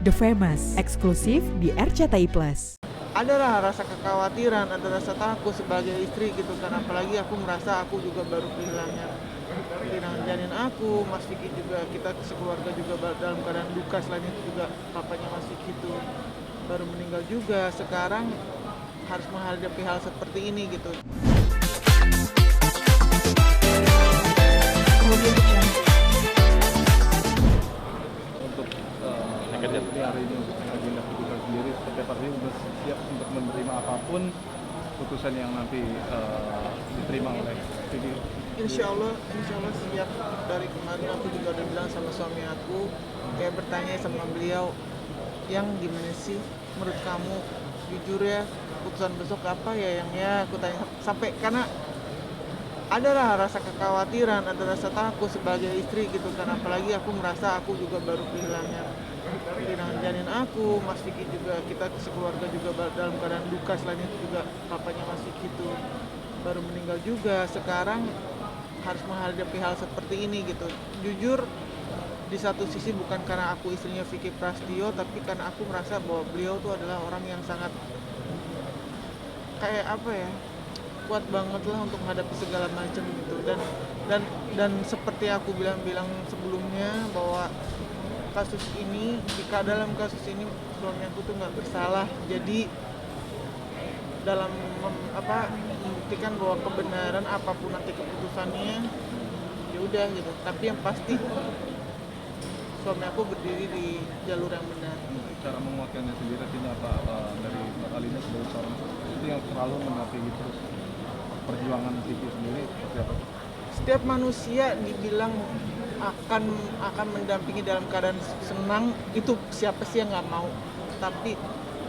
The Famous, eksklusif di RCTI Plus. Adalah rasa kekhawatiran, ada rasa takut sebagai istri gitu kan, apalagi aku merasa aku juga baru kehilangan janin aku, Mas Vicky juga, kita sekeluarga juga dalam keadaan duka. Selain itu juga papanya Mas Vicky itu baru meninggal juga, sekarang harus menghadapi hal seperti ini gitu. Untuk hari ini untuk agenda keputusan sendiri, seperti apa sih sudah siap untuk menerima apapun putusan yang nanti diterima oleh Vicky? Insya Allah siap. Dari kemarin aku juga udah bilang sama suami aku, kayak bertanya sama beliau, yang gimana sih menurut kamu, jujur ya, putusan besok apa ya yang ya aku tanya sampai, karena adalah rasa kekhawatiran, ada rasa takut sebagai istri gitu kan, apalagi aku merasa aku juga baru kehilangan janin aku, Mas Vicky juga, kita sekeluarga juga dalam keadaan duka. Selain itu juga papanya Mas Vicky itu baru meninggal juga, sekarang harus menghadapi hal seperti ini gitu. Jujur di satu sisi bukan karena aku istrinya Vicky Prasetyo, tapi karena aku merasa bahwa beliau tuh adalah orang yang sangat kayak apa ya, kuat banget lah untuk menghadapi segala macam gitu. Dan seperti aku bilang sebelumnya bahwa kasus ini, jika dalam kasus ini suami aku tuh nggak bersalah, jadi dalam membuktikan bahwa kebenaran apapun nanti keputusannya ya udah gitu, tapi yang pasti suami aku berdiri di jalur yang benar. Cara menguatkannya sendiri artinya apa dari Mbak Alina sebagai seorang itu yang selalu mendampingi terus perjuangan Vicky sendiri seperti apa? Setiap manusia dibilang akan mendampingi dalam keadaan senang, itu siapa sih yang nggak mau, tapi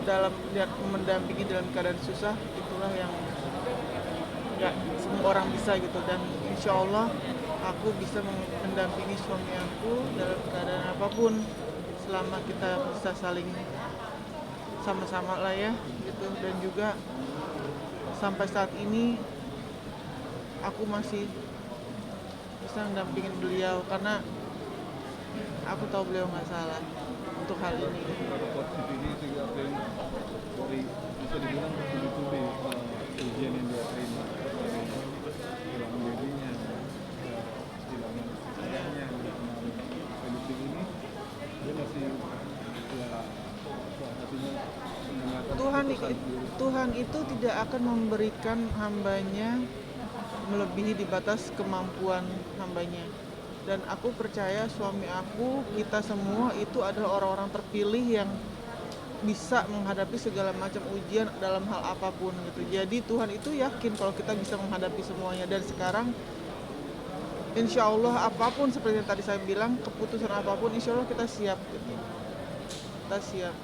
dalam mendampingi dalam keadaan susah, itulah yang nggak semua orang bisa gitu. Dan insya Allah aku bisa mendampingi suami aku dalam keadaan apapun, selama kita bisa saling sama-sama lah ya gitu. Dan juga sampai saat ini aku masih bisa mendampingin beliau karena aku tahu beliau nggak salah untuk hal ini. Berapa positif ini juga dari bisa dibilang bertubi-tubi ujian yang dia terima, dari kehilangan babynya, kehilangan ayahnya, kondisi ini dia masih ya hatinya mendengarkan Tuhan itu tidak akan memberikan hambanya melebihi di batas kemampuan hambanya. Dan aku percaya suami aku, kita semua itu adalah orang-orang terpilih yang bisa menghadapi segala macam ujian dalam hal apapun gitu. Jadi Tuhan itu yakin kalau kita bisa menghadapi semuanya. Dan sekarang insya Allah apapun seperti yang tadi saya bilang, keputusan apapun insya Allah kita siap gitu. Kita siap.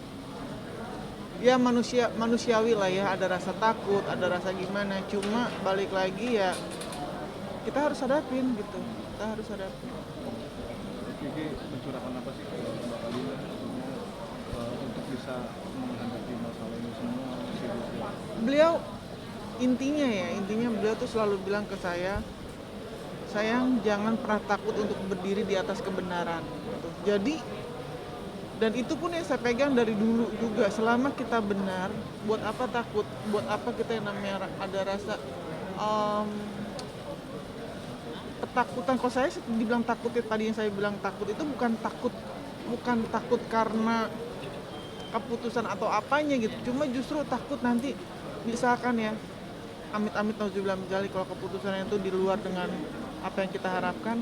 Ya manusiawi lah ya, ada rasa takut, ada rasa gimana, cuma balik lagi ya kita harus hadapin gitu, kita harus hadapin. Vicky mencurahkan apa sih ke Mbak Alina untuk bisa menghadapi masalah ini semua? Beliau intinya beliau tuh selalu bilang ke saya, sayang jangan pernah takut untuk berdiri di atas kebenaran gitu. Jadi, dan itu pun yang saya pegang dari dulu juga, selama kita benar, buat apa takut, buat apa kita yang namanya ada rasa ketakutan. Kalau saya dibilang takut ya, tadi yang saya bilang takut itu bukan takut karena keputusan atau apanya gitu, cuma justru takut nanti misalkan ya, amit-amit nauzubillah min dzalik, kalau keputusannya itu di luar dengan apa yang kita harapkan,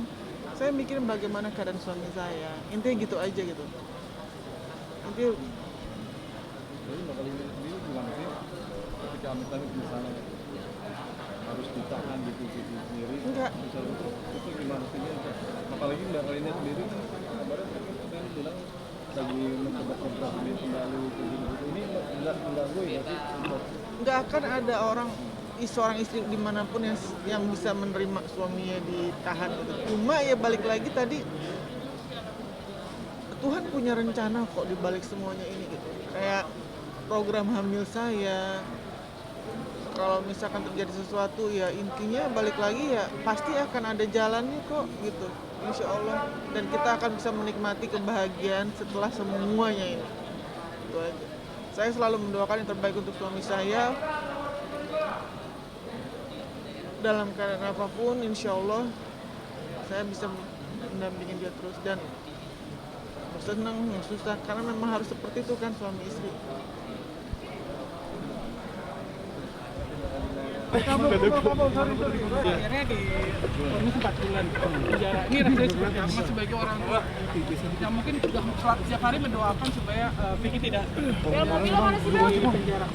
saya mikirin bagaimana keadaan suami saya, intinya gitu aja gitu. Nanti jadi Mbak Alina sendiri gimana sih ketika amit-amit misalnya harus ditahan gitu sendiri? Enggak. Misalnya itu gimana sih? Apalagi Mbak Alina sendiri kan kabarnya kan bilang lagi mencoba kembali ini enggak mengganggu ya sih? Nggak akan ada seorang istri dimanapun yang bisa menerima suaminya ditahan gitu. Cuma ya balik lagi tadi, Tuhan punya rencana kok di balik semuanya ini gitu. Kayak program hamil saya, kalau misalkan terjadi sesuatu ya intinya balik lagi ya pasti akan ada jalannya kok gitu. insya Allah, dan kita akan bisa menikmati kebahagiaan setelah semuanya ini. Itu aja. Saya selalu mendoakan yang terbaik untuk suami saya dalam keadaan apapun. Insya Allah saya bisa mendampingi dia terus, dan senang yang susah, karena memang harus seperti itu kan suami istri. Akhirnya di vonis 4 bulan penjara. Ini rasanya seperti apa sebagai orang tua yang mungkin sudah setiap hari mendoakan supaya Vicky tidak di penjara.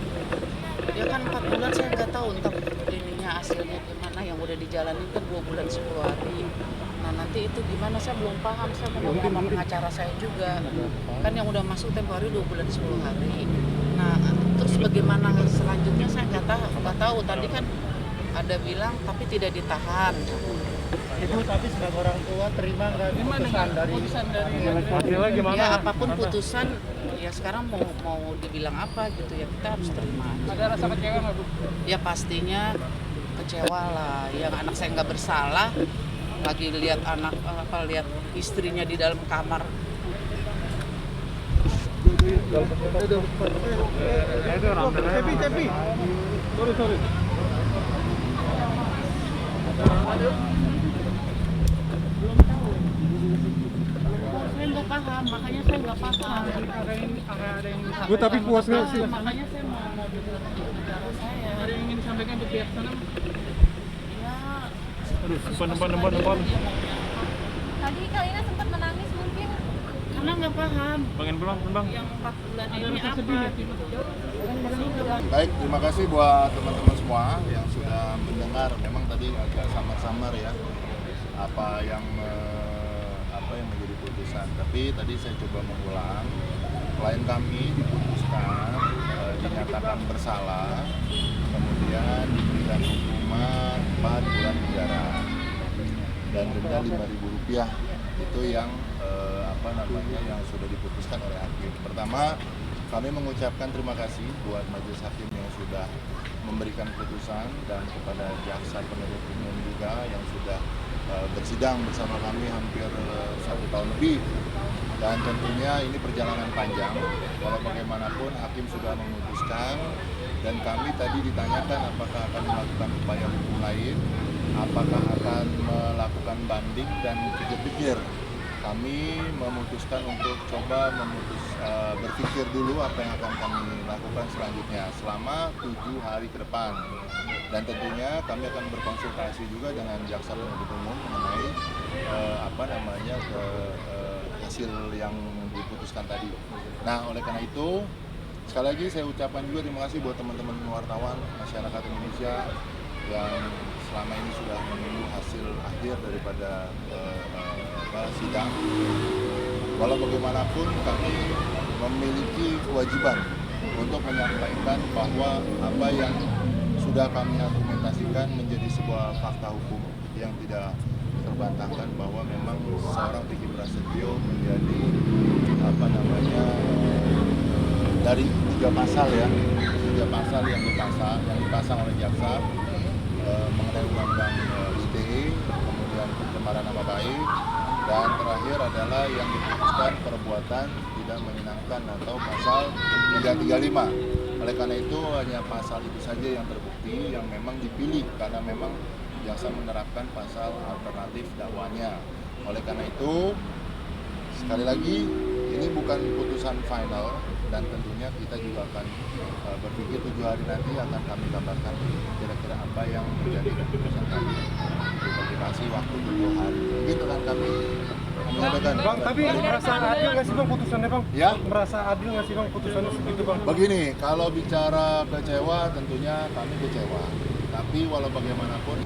Ya kan 4 bulan saya nggak tahu entah ininya hasilnya gimana, yang udah dijalanin kan 2 bulan 10 hari. Nah nanti itu gimana saya belum paham, saya mau ngomong sama pengacara saya juga. Kan yang udah masuk tempo hari 2 bulan 10 hari. Nah terus bagaimana selanjutnya saya nggak tahu. Tadi kan ada bilang tapi tidak ditahan. Ibu tapi sebagai orang tua terima nggak putusan dari Hasilnya gimana? Ya apapun putusan, ya sekarang mau dibilang apa gitu ya, kita harus terima. Ada rasa kecewa nggak, Bu? Ya pastinya kecewa lah. Yang anak saya nggak bersalah, lagi lihat lihat istrinya di dalam kamar. Tepi. Sorry. Saya nggak paham, makanya saya nggak paham. Ada yang Bu, tapi puas nggak sih? Makanya saya mau bicara saya. ada yang ingin disampaikan untuk pihak sana? Ya, Aduh, depan. Tadi Kalina sempat menangis mungkin. karena nggak paham Pengen pulang, Bang. yang 4 bulan Ada ini rasa apa. sedih ya? Baik, terima kasih buat teman-teman semua yang sudah mendengar. Memang tadi agak samar-samar ya apa yang menjadi putusan. Tapi tadi saya coba mengulang. Klien kami diputuskan, dinyatakan bersalah, kemudian diberikan hukuman 4 bulan penjara dan denda Rp5.000. Itu yang yang sudah diputuskan oleh hakim. Pertama, kami mengucapkan terima kasih buat majelis hakim yang sudah memberikan putusan, dan kepada jaksa penuntut umum juga yang sudah bersidang bersama kami hampir 1 tahun lebih. Dan tentunya ini perjalanan panjang, walau bagaimanapun hakim sudah memutuskan, dan kami tadi ditanyakan apakah akan melakukan upaya hukum lain, apakah akan melakukan banding, dan pikir-pikir. Kami memutuskan untuk coba berpikir dulu apa yang akan kami lakukan selanjutnya selama 7 hari ke depan. Dan tentunya kami akan berkonsultasi juga dengan jaksa penuntut umum mengenai hasil yang diputuskan tadi. Nah, oleh karena itu sekali lagi saya ucapkan juga terima kasih buat teman-teman wartawan masyarakat Indonesia yang selama ini sudah menunggu hasil akhir daripada sidang. Walau bagaimanapun kami memiliki kewajiban untuk menyampaikan bahwa apa yang sudah kami argumentasikan menjadi sebuah fakta hukum yang tidak terbantahkan, bahwa memang seorang Vicky Prasetyo menjadi dari 3 pasal ya, 3 pasal yang dipasang oleh jaksa mengenai undang-undang ITE, kemudian pencemaran nama baik, dan terakhir adalah yang diputuskan perbuatan tidak menyenangkan atau pasal 335. Oleh karena itu hanya pasal itu saja yang terbukti, yang memang dipilih karena memang jaksa menerapkan pasal alternatif dakwanya. Oleh karena itu sekali lagi ini bukan putusan final, dan tentunya kita juga akan berpikir 7 hari nanti akan kami gambarkan kira-kira apa yang menjadi keputusan kami. Terima kasih waktu 7 hari. Mungkin akan kami menyampaikan. Bang, tapi merasa adil nggak sih Bang putusannya Bang? Ya? Merasa adil nggak sih Bang putusannya segitu Bang? Begini, kalau bicara kecewa tentunya kami kecewa. Tapi walau bagaimanapun